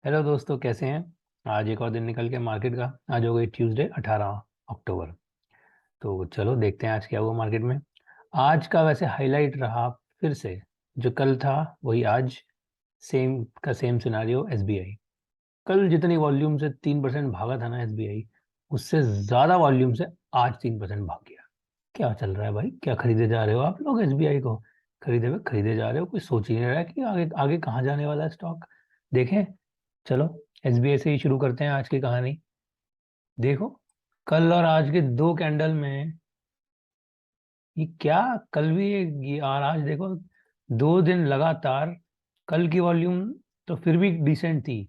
Hello दोस्तों, कैसे हैं। आज एक और दिन निकल गया मार्केट का। आज हो गई ट्यूसडे 18 अक्टूबर। तो चलो देखते हैं आज क्या हुआ मार्केट में। आज का वैसे हाईलाइट रहा फिर से, जो कल था वही आज। सेम का सेम सिनारियो एसबीआई। कल जितनी वॉल्यूम से 3% भागा था ना एसबीआई, उससे ज़्यादा वॉल्यूम से आज 3% भाग गया। क्या चल रहा है भाई? क्या खरीदे जा रहे हो आप लोग एसबीआई को? खरीदे जा रहे हो? कोई सोच ही नहीं रहा है कि आगे आगे कहाँ जाने वाला है स्टॉक। देखें, चलो एसबीआई से ही शुरू करते हैं आज की कहानी। देखो, कल और आज के दो कैंडल में ये क्या, कल भी ये और आज देखो, 2 दिन लगातार। कल की वॉल्यूम तो फिर भी डिसेंट थी,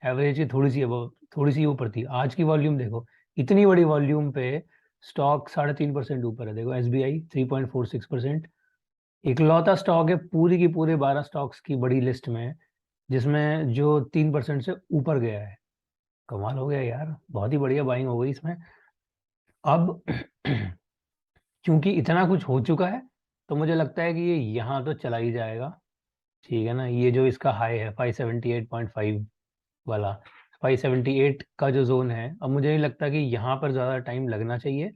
एवरेज की थोड़ी सी अब थोड़ी सी ऊपर थी। आज की वॉल्यूम देखो, इतनी बड़ी वॉल्यूम पे स्टॉक 3.5% ऊपर है। देखो एसबीआई 3.46%। इकलौता स्टॉक है पूरी की पूरे 12 स्टॉक्स की बड़ी लिस्ट में जिसमें जो 3% से ऊपर गया है। कमाल हो गया यार, बहुत ही बढ़िया बाइंग हो गई इसमें। अब क्योंकि इतना कुछ हो चुका है, तो मुझे लगता है कि ये यहाँ तो चला ही जाएगा। ठीक है ना, ये जो इसका हाई है 578.5 वाला, 578 का जो जोन है, अब मुझे नहीं लगता कि यहाँ पर ज़्यादा टाइम लगना चाहिए।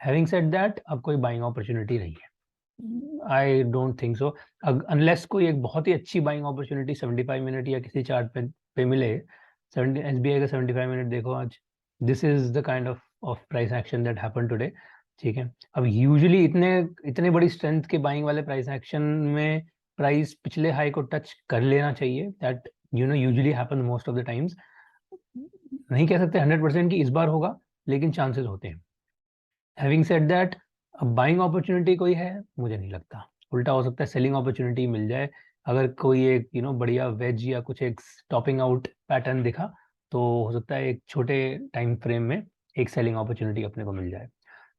हैविंग सेड दैट, अब कोई बाइंग अपॉर्चुनिटी नहीं है। I don't think so, unless कोई एक बहुत ही अच्छी बाइंग अपॉर्चुनिटी 75 मिनट या किसी चार्ट पे मिले। 70 एसबीआई का 75 मिनट देखो आज। This is the kind of price action that happen today. ठीक है, अब यूजुअली इतने इतने बड़ी स्ट्रेंथ के बाइंग वाले प्राइस एक्शन में प्राइस पिछले हाई को टच कर लेना चाहिए। That usually happen most of the times. नहीं कह सकते 100% की इस बार होगा, लेकिन चांसेस होते हैं। हैविंग सेड दैट, अब बाइंग अपॉर्चुनिटी कोई है मुझे नहीं लगता। उल्टा हो सकता है सेलिंग अपॉर्चुनिटी मिल जाए। अगर कोई एक बढ़िया वेज या कुछ एक टॉपिंग आउट पैटर्न दिखा, तो हो सकता है एक छोटे टाइम फ्रेम में एक सेलिंग अपॉर्चुनिटी अपने को मिल जाए।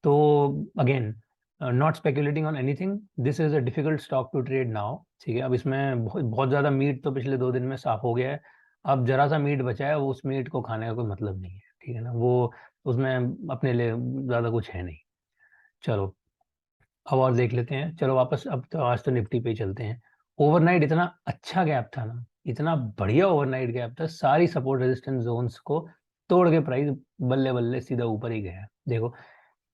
तो again, not speculating on anything, this is a difficult stock to trade now. ठीक है, अब इसमें बहुत बहुत ज़्यादा मीट तो पिछले 2 दिन में साफ हो गया है। अब जरा सा मीट बचा है, वो उस मीट को खाने का कोई मतलब नहीं है। ठीक है ना, वो उसमें अपने लिए ज़्यादा कुछ है नहीं। चलो अब और देख लेते हैं। चलो वापस, अब तो आज तो निफ्टी पे ही चलते हैं। ओवरनाइट इतना अच्छा गैप था ना, इतना बढ़िया ओवरनाइट गैप था, सारी सपोर्ट रेजिस्टेंस जोन्स को तोड़ के प्राइस बल्ले बल्ले सीधा ऊपर ही गया। देखो,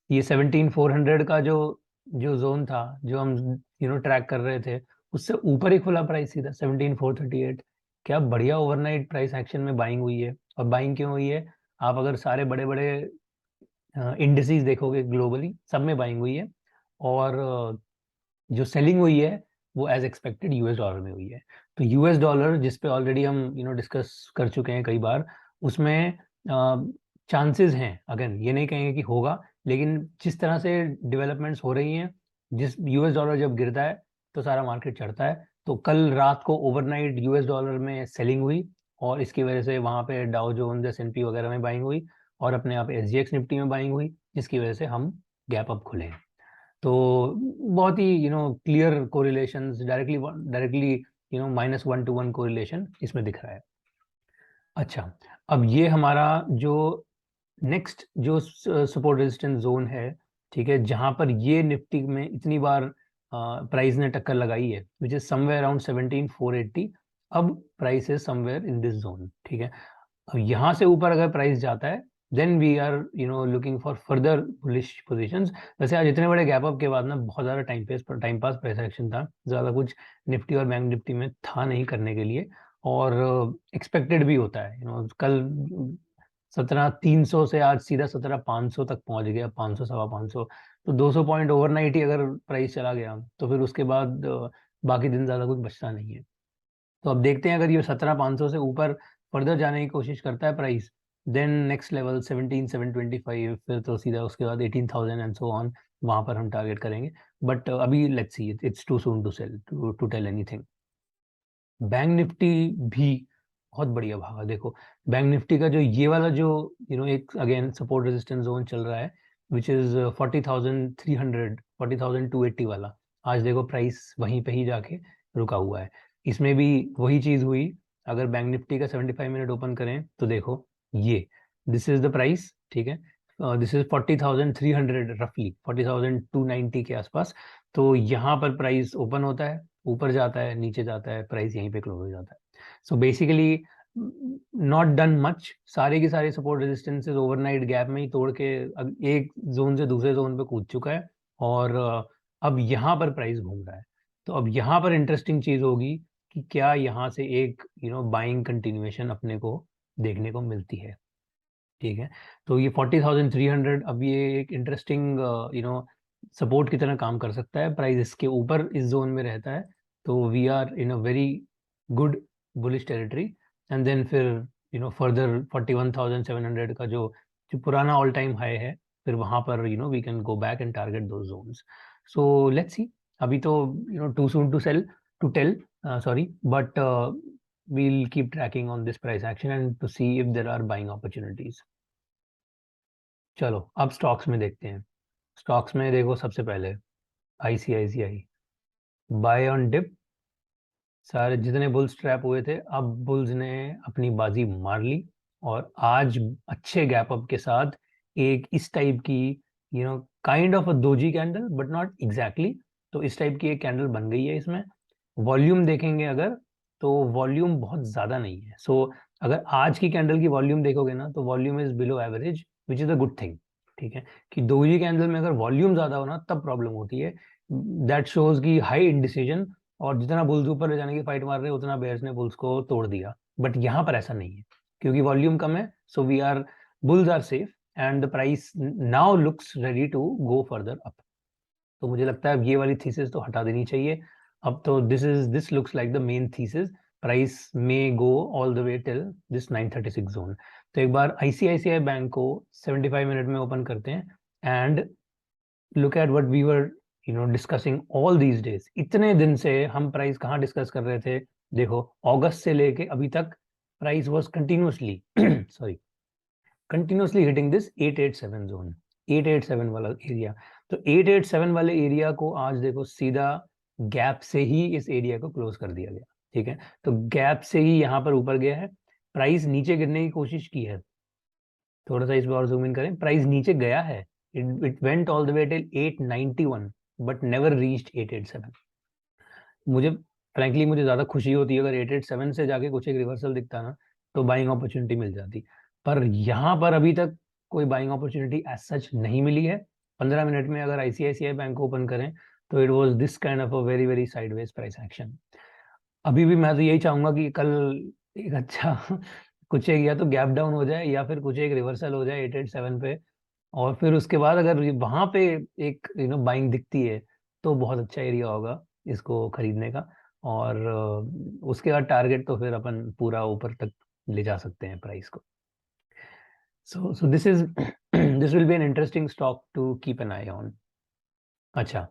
ये 17,400 का जो जो जोन था, जो हम ट्रैक कर रहे थे, उससे ऊपर ही खुला प्राइस सीधा 17,438। क्या बढ़िया ओवरनाइट प्राइस एक्शन में बाइंग हुई है। और बाइंग क्यों हुई है? आप अगर सारे बड़े बड़े इंडिसेस देखोगे ग्लोबली, सब में बाइंग हुई है। और जो सेलिंग हुई है वो एज एक्सपेक्टेड यूएस डॉलर में हुई है। तो यूएस डॉलर जिस पे ऑलरेडी हम डिस्कस कर चुके हैं कई बार, उसमें चांसेस हैं। अगेन ये नहीं कहेंगे कि होगा, लेकिन जिस तरह से डेवलपमेंट्स हो रही हैं, जिस यूएस डॉलर जब गिरता है तो सारा मार्केट चढ़ता है। तो कल रात को ओवरनाइट यूएस डॉलर में सेलिंग हुई, और इसकी वजह से वहां पे डाउ जोन्स एसएनपी वगैरह में बाइंग हुई, और अपने आप एसजीएक्स निफ्टी में बाइंग हुई, जिसकी वजह से हम गैप अप खुले हैं। तो बहुत ही clear correlations, directly directly -1 to 1 correlation इसमें दिख रहा है। अच्छा, अब ये हमारा जो नेक्स्ट जो सपोर्ट रेजिस्टेंस जोन है, ठीक है, जहां पर ये निफ्टी में इतनी बार प्राइस ने टक्कर लगाई है, विच इज समवेयर अराउंड 17,480। अब price is somewhere in this zone. ठीक है, अब यहाँ से ऊपर अगर प्राइस जाता है, then we are looking for further bullish positions. वैसे आज इतने बड़े गैप अप के बाद ना बहुत ज़्यादा टाइम पास प्राइस एक्शन था, ज़्यादा कुछ निफ्टी और बैंक निफ्टी में था नहीं करने के लिए। और एक्सपेक्टेड भी होता है। कल 17,300 से आज सीधा 17,500 तक पहुंच गया, 500 सवा 500। तो 200 पॉइंट ओवरनाइट ही अगर प्राइस चला गया, तो फिर उसके बाद बाकी दिन ज़्यादा कुछ बचता नहीं है। तो अब देखते हैं, अगर ये 17,500 से ऊपर फर्दर जाने की कोशिश करता है प्राइस, देन नेक्स्ट लेवल 17,725, फिर तो सीधा उसके बाद 18,000 एंड सो ऑन, वहां पर हम टारगेट करेंगे। बट अभी let's see, it's too soon to sell to tell anything. Bank Nifty भी बहुत बढ़िया भागा। देखो, बैंक निफ्टी का जो ये वाला जो एक अगेन सपोर्ट रेजिस्टेंस जोन चल रहा है, विच इज 40,300, 40,280 वाला, आज देखो प्राइस वहीं पे ही जाके रुका हुआ है। इसमें भी वही चीज हुई। अगर बैंक निफ्टी का 75 मिनट ओपन करें तो देखो, ये दिस इज द प्राइस। ठीक है, दिस इज 40,300, रफली 40,290 के आसपास। तो यहाँ पर प्राइस ओपन होता है, ऊपर जाता है, नीचे जाता है, प्राइस यहीं पे क्लोज हो जाता है। So basically not done much, सारे के सारे सपोर्ट रेजिस्टेंसेस ओवरनाइट गैप में ही तोड़ के एक जोन से दूसरे जोन पे कूद चुका है, और अब यहाँ पर प्राइस घूम रहा है। तो अब यहाँ पर इंटरेस्टिंग चीज होगी कि क्या यहाँ से एक बाइंग कंटिन्यूएशन अपने को देखने को मिलती है। ठीक है, तो ये 40,300 अब ये एक इंटरेस्टिंग सपोर्ट की तरह काम कर सकता है। प्राइस इसके ऊपर इस जोन में रहता है तो we are in a very good bullish territory. And then फिर फर्दर 41,700 का जो जो पुराना ऑल टाइम हाई है, फिर वहां पर we can go back and target दो जोन्स। सो लेट्स सी, अभी तो too soon to sell to tell, sorry, but we'll keep tracking on this price action and to see if there are buying opportunities. चलो अब stocks में देखते हैं। Stocks में देखो, सबसे पहले आईसीआईसीआई बाय ऑन डिप। सारे जितने बुल्स ट्रैप हुए थे, अब बुल्स ने अपनी बाजी मार ली, और आज अच्छे गैप अप के साथ एक इस टाइप की kind of a doji candle, but not exactly, तो इस टाइप की एक कैंडल बन गई है इसमें। वॉल्यूम देखेंगे अगर, तो वॉल्यूम बहुत ज्यादा नहीं है। सो अगर आज की कैंडल की वॉल्यूम देखोगे ना, तो volume is below average, which is a good thing. ठीक है, कि दोजी कैंडल में अगर वॉल्यूम ज्यादा हो ना, तब प्रॉब्लम होती है। दैट शोज की हाई इंडिसीजन, और जितना बुल्स ऊपर ले जाने की फाइट मार रहे हैं, उतना बेयर्स ने बुल्स को तोड़ दिया। बट यहाँ पर ऐसा नहीं है, क्योंकि वॉल्यूम कम है। So we are bulls are safe and the price now looks ready to go further up. तो मुझे लगता है अब ये वाली थीसिस तो हटा देनी चाहिए। अब तो this looks like the main thesis, price में go all the way till this 936 zone. तो एक बार आईसीआईसीआई बैंक को 75 मिनट में ओपन करते हैं and look at what we were discussing all these days. इतने दिन से हम प्राइस कहाँ डिस्कस कर रहे थे? देखो, अगस्त से लेके अभी तक price was continuously sorry continuously hitting this 887 zone, 887 वाला एरिया। तो 887 वाले एरिया को आज देखो सीधा गैप से ही इस एरिया को क्लोज कर दिया गया। ठीक है, तो गैप से ही यहाँ पर ऊपर गया है, प्राइस नीचे गिरने की कोशिश की है। थोड़ा सा इस बार जूम इन करें, प्राइस नीचे गया है, it went all the way till 891 but never reached 887। मुझे फ्रैंकली मुझे ज्यादा खुशी होती है अगर 887 से जाके कुछ एक रिवर्सल दिखता ना, तो बाइंग अपॉर्चुनिटी मिल जाती। पर यहाँ पर अभी तक कोई बाइंग अपॉर्चुनिटी एज सच नहीं मिली है। 15 मिनट में अगर आईसीआईसीआई बैंक को ओपन करें, तो it was this kind of a very very sideways price action. अभी भी मैं तो यही चाहूंगा कि कल एक अच्छा कुछ एक या तो गैप डाउन हो जाए, या फिर कुछ एक रिवर्सल हो जाए 887 पे, और फिर उसके बाद अगर वहां पे एक बाइंग दिखती है, तो बहुत अच्छा एरिया होगा इसको खरीदने का। और उसके बाद टारगेट तो फिर अपन पूरा ऊपर तक ले जा सकते हैं प्राइस को। So this is this will be an interesting stock to keep an eye on. अच्छा,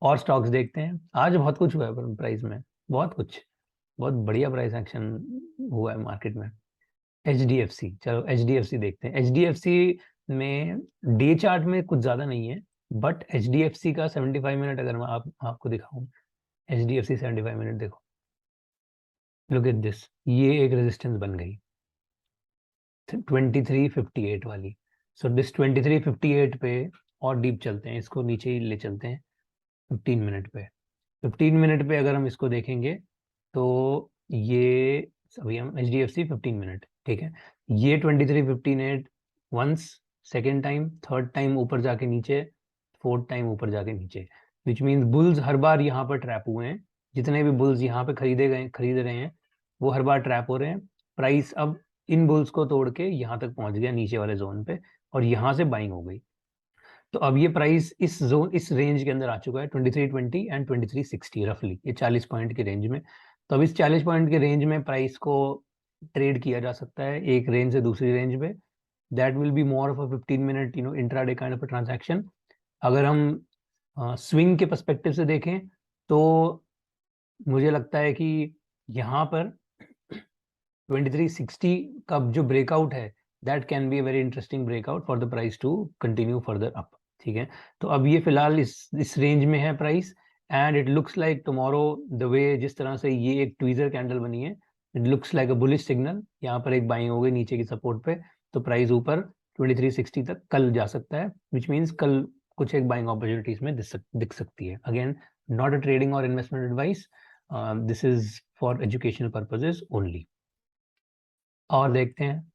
और स्टॉक्स देखते हैं। आज बहुत कुछ हुआ है प्राइस में, बहुत कुछ, बहुत बढ़िया प्राइस एक्शन हुआ है मार्केट में। एचडीएफसी, चलो एचडीएफसी देखते हैं। एचडीएफसी में डे चार्ट में कुछ ज्यादा नहीं है, बट एचडीएफसी का 75 मिनट अगर मैं आपको दिखाऊं, एचडीएफसी 75 मिनट देखो, लुक एट दिस, ये एक रेजिस्टेंस बन गई 2358 वाली। सो दिस 2358 पे और डीप चलते हैं, इसको नीचे ही ले चलते हैं 15 मिनट पे। 15 मिनट पे अगर हम इसको देखेंगे, तो ये अभी हम H D F C 15 minute, ठीक है, ये 2358 once, second time, third time ऊपर जाके नीचे, फोर्थ टाइम ऊपर जाके नीचे, विच मीन्स बुल्स हर बार यहाँ पर ट्रैप हुए हैं। जितने भी बुल्स यहाँ पे खरीद रहे हैं, वो हर बार ट्रैप हो रहे हैं। प्राइस अब इन बुल्स को तोड़ के यहाँ तक पहुंच गया नीचे वाले जोन पे, और यहाँ से बाइंग हो गई। तो अब ये प्राइस इस जोन, इस रेंज के अंदर आ चुका है, 2320 एंड 2360 रफली, ये 40 पॉइंट के रेंज में। तो अब इस 40 पॉइंट के रेंज में प्राइस को ट्रेड किया जा सकता है एक रेंज से दूसरी रेंज पे। That will be more of a 15 minute intraday kind of a transaction. अगर हम स्विंग के पर्सपेक्टिव से देखें, तो मुझे लगता है कि यहाँ पर 2360 का जो ब्रेकआउट है, that can be a very interesting breakout for the price to continue further up. ठीक है, तो अब ये फिलहाल इस रेंज में है price, and it looks like tomorrow the way जिस तरह से ये एक ट्वीजर कैंडल बनी है, it looks like a bullish signal. यहाँ पर एक बाइंग हो गई नीचे की सपोर्ट पे, तो प्राइस ऊपर 2360 तक कल जा सकता है, विच मीन्स कल कुछ एक बाइंग अपॉर्चुनिटीज में दिख सकती है। अगेन, नॉट अ ट्रेडिंग और investment advice, this is for educational purposes only. और देखते हैं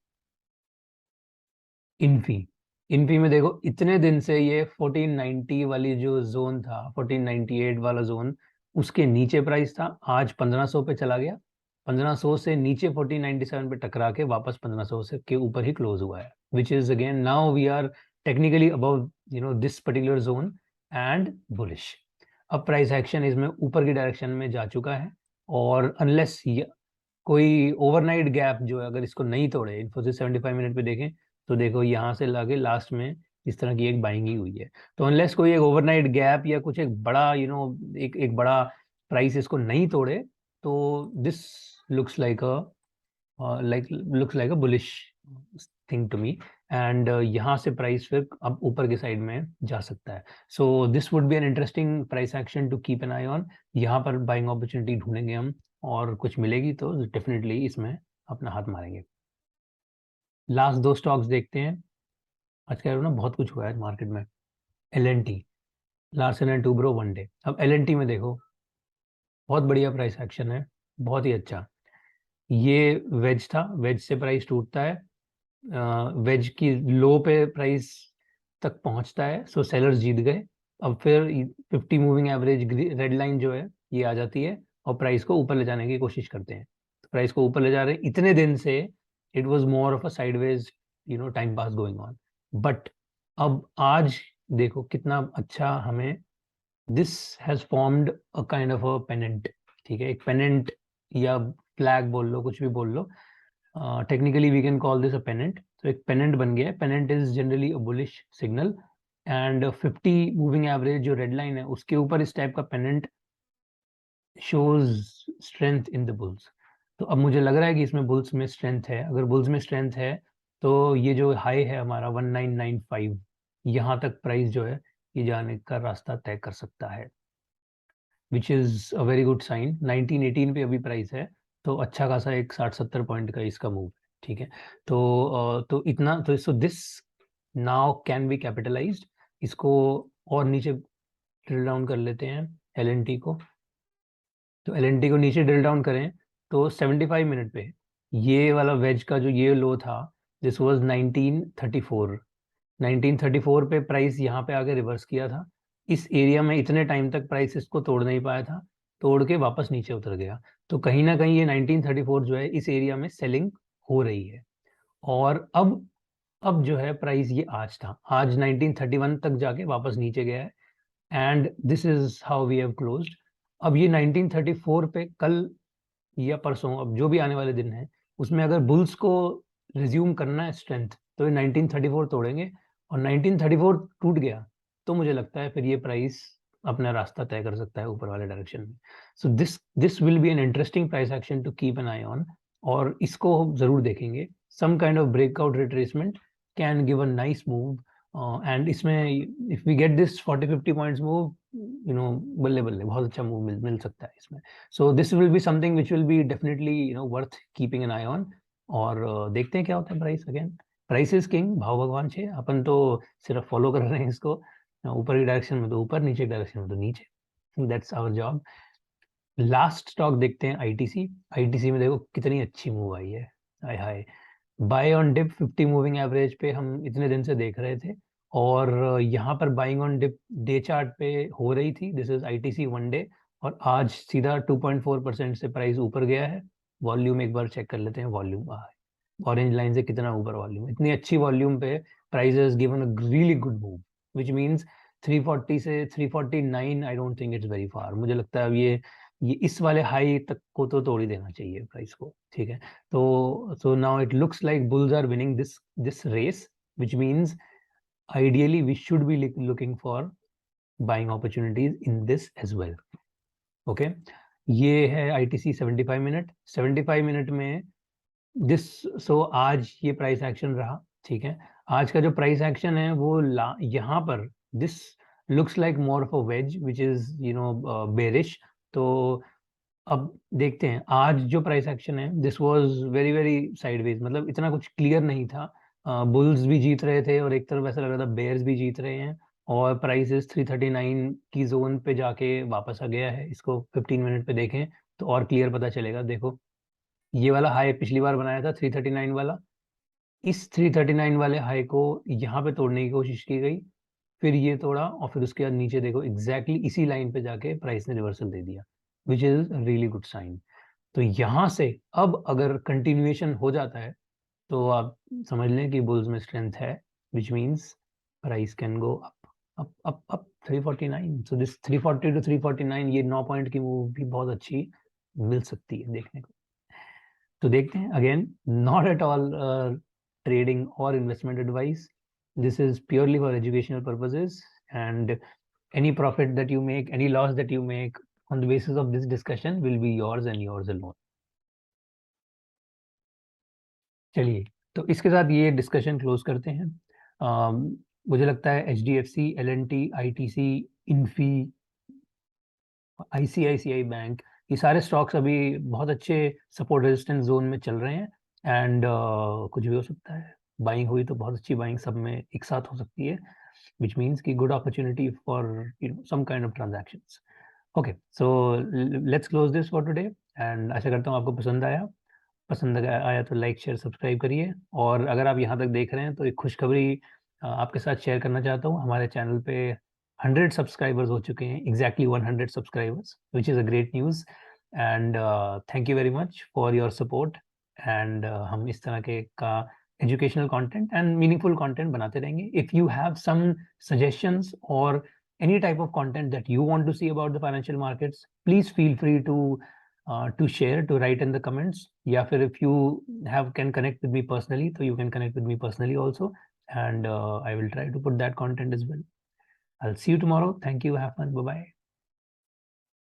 इन्फी। इन्फी में देखो इतने दिन से ये 1490 वाली जो जोन था, 1498 वाला जोन, उसके नीचे प्राइस था। आज 1500 पे चला गया, 1500 से नीचे 1497 पे टकरा के वापस 1500 से के ऊपर ही क्लोज हुआ है, which is again now we are technically above this particular zone and bullish. अब प्राइस एक्शन इसमें ऊपर की डायरेक्शन में जा चुका है, और अनलेस कोई ओवरनाइट गैप जो है अगर इसको नहीं तोड़े, इन्फोसिस 75 मिनट पे देखें तो देखो यहाँ से लाके लास्ट में इस तरह की एक बाइंग ही हुई है। तो अनलेस कोई एक ओवरनाइट गैप या कुछ एक बड़ा एक बड़ा प्राइस इसको नहीं तोड़े, तो this looks like a bullish thing to me. And यहाँ से प्राइस फिर अब ऊपर के साइड में जा सकता है। So this would be an interesting price action to keep an eye on. यहाँ पर बाइंग अपॉर्चुनिटी ढूंढेंगे हम, और कुछ मिलेगी तो डेफिनेटली इसमें अपना हाथ मारेंगे। लास्ट दो स्टॉक्स देखते हैं। आज कह रहा हूँ ना, बहुत कुछ हुआ है मार्केट में। L N T, Larsen and Toubro, one day. अब एल एन टी में देखो बहुत बढ़िया प्राइस एक्शन है, बहुत ही अच्छा। ये वेज था, वेज से प्राइस टूटता है, वेज की लो पे प्राइस तक पहुंचता है, सो सेलर्स जीत गए। अब फिर 50 मूविंग एवरेज रेड लाइन जो है ये आ जाती है, और प्राइस को ऊपर ले जाने की कोशिश करते हैं। तो प्राइस को ऊपर ले जा रहे हैं इतने दिन से, it was more of a sideways time pass going on. But अब आज देखो कितना अच्छा हमें this has formed a kind of a pennant. ठीक है, एक पेनेंट या फ्लैग बोल लो, कुछ भी बोल लो, technically we can call this a pennant. तो एक पेनेंट बन गया है। Pennant is generally a bullish signal, and 50 moving average जो रेड लाइन है उसके ऊपर इस टाइप का pennant shows strength in the bulls. तो अब मुझे लग रहा है कि इसमें बुल्स में स्ट्रेंथ है। अगर बुल्स में स्ट्रेंथ है तो ये जो हाई है हमारा 1995, यहाँ तक प्राइस जो है ये जाने का रास्ता तय कर सकता है, which is a very good sign. 1918 पे अभी प्राइस है, तो अच्छा खासा एक 60-70 पॉइंट का इसका मूव है। ठीक है, तो इतना तो this now can be capitalised. इसको और नीचे ड्रिल डाउन कर लेते हैं एल को। तो एल को नीचे ड्रिल डाउन करें तो 75 मिनट पे ये वाला वेज का जो ये लो था, दिस वाज 1934। 1934 पे प्राइस यहाँ पे आके रिवर्स किया था। इस एरिया में इतने टाइम तक प्राइस इसको तोड़ नहीं पाया था, तोड़ के वापस नीचे उतर गया। तो कहीं ना कहीं ये 1934 जो है इस एरिया में सेलिंग हो रही है। और अब जो है प्राइस ये आज था, आज 1931 तक जाके वापस नीचे गया है, and this is how we have closed. अब ये 1934 पे कल या परसों, अब जो भी आने वाले दिन है, उसमें अगर बुल्स को रिज्यूम करना है स्ट्रेंथ, तो ये 1934 तोड़ेंगे। और 1934 टूट गया तो मुझे लगता है फिर ये प्राइस अपना रास्ता तय कर सकता है ऊपर वाले डायरेक्शन में। So this this will be an interesting price action to keep an eye on, और इसको हम जरूर देखेंगे। Some kind of breakout retracement can give a nice move, and इसमें if we get this 40-50 points move, बल्ले बल्ले बहुत अच्छा मूव मिल सकता है इसमें। So this will be something which will be definitely worth keeping an eye on. और देखते हैं क्या होता है price. Again price is king, भाव भगवान छे, अपन तो सिर्फ फॉलो कर रहे हैं इसको। ऊपर की डायरेक्शन में तो ऊपर, नीचे की डायरेक्शन में तो नीचे, that's our job. Last stock देखते हैं आईटीसी। आईटीसी में देखो कितनी अच्छी मूव आई है, हाय हाय। Buy on dip 50 moving average पे हम इतने दिन से देख रहे थे, और यहाँ पर buying on dip day chart पे हो रही थी। This is ITC one day, और आज सीधा 2.4% से प्राइस ऊपर गया है। वॉल्यूम एक बार चेक कर लेते हैं। वॉल्यूम ऑरेंज लाइन से कितना ऊपर वॉल्यूम, इतनी अच्छी वॉल्यूम पे price has given a really good move, which means 340 से 349, I don't think it's very far. मुझे लगता है अब ये इस वाले हाई तक को तो तोड़ ही देना चाहिए प्राइस को। ठीक है, so now it looks like bulls are winning this race, which means ideally we should be looking for buying opportunities in this as well. Okay, ये है ITC 75 मिनट। 75 मिनट में दिस, सो आज ये प्राइस एक्शन रहा। ठीक है, आज का जो प्राइस एक्शन है वो यहाँ पर this looks like more of a ways which is bearish. तो अब देखते हैं आज जो प्राइस एक्शन है, this was very very sideways, मतलब इतना कुछ क्लियर नहीं था। बुल्स भी जीत रहे थे और एक तरफ ऐसा लग रहा था बेयर्स भी जीत रहे हैं, और प्राइसेस 339 की जोन पे जाके वापस आ गया है। इसको 15 मिनट पे देखें तो और क्लियर पता चलेगा। देखो ये वाला हाई पिछली बार बनाया था 339 वाला, इस 339 वाले हाई को यहाँ पे तोड़ने की कोशिश की गई, फिर ये तोड़ा और फिर उसके बाद नीचे देखो एग्जैक्टली इसी लाइन पे जाके प्राइस ने रिवर्सल दे दिया, which is really good sign. तो यहाँ से अब अगर कंटिन्यूएशन हो जाता है तो आप समझ लें कि बुल्स में स्ट्रेंथ है, which means price can go up 349। So this 340 to 349, ये 9 पॉइंट की मूव भी बहुत अच्छी मिल सकती है देखने को। तो देखते हैं, again not at all trading और investment advice, this is purely for educational purposes, and any profit that you make, any loss that you make on the basis of this discussion will be yours and yours alone. चलिए, तो इसके साथ ये discussion close करते हैं। मुझे लगता है HDFC, L&T, ITC, Infy, ICICI bank, ये सारे स्टॉक्स अभी बहुत अच्छे सपोर्ट रेजिस्टेंस जोन में चल रहे हैं, एंड कुछ भी हो सकता है, बाइंग हुई तो बहुत अच्छी बाइंग सब में एक साथ हो सकती है, which means कि good opportunity for some kind of transactions. Okay, so let's close this for today, and आशा करता हूँ आपको पसंद आया। पसंद आया तो लाइक शेयर सब्सक्राइब करिए, और अगर आप यहाँ तक देख रहे हैं तो एक खुशखबरी आपके साथ शेयर करना चाहता हूँ। हमारे चैनल पे 100 सब्सक्राइबर्स हो चुके हैं, exactly 100 subscribers, which is a great news, and thank you very much for your support. And हम इस तरह के का educational content and meaningful content बनाते रहेंगे। If you have some suggestions और any type of content that you want to see about the financial markets, please feel free to share, to write in the comments. या फिर if you can connect with me personally, so you can connect with me personally also, and I will try to put that content as well. I'll see you tomorrow. Thank you. Have fun. Bye bye.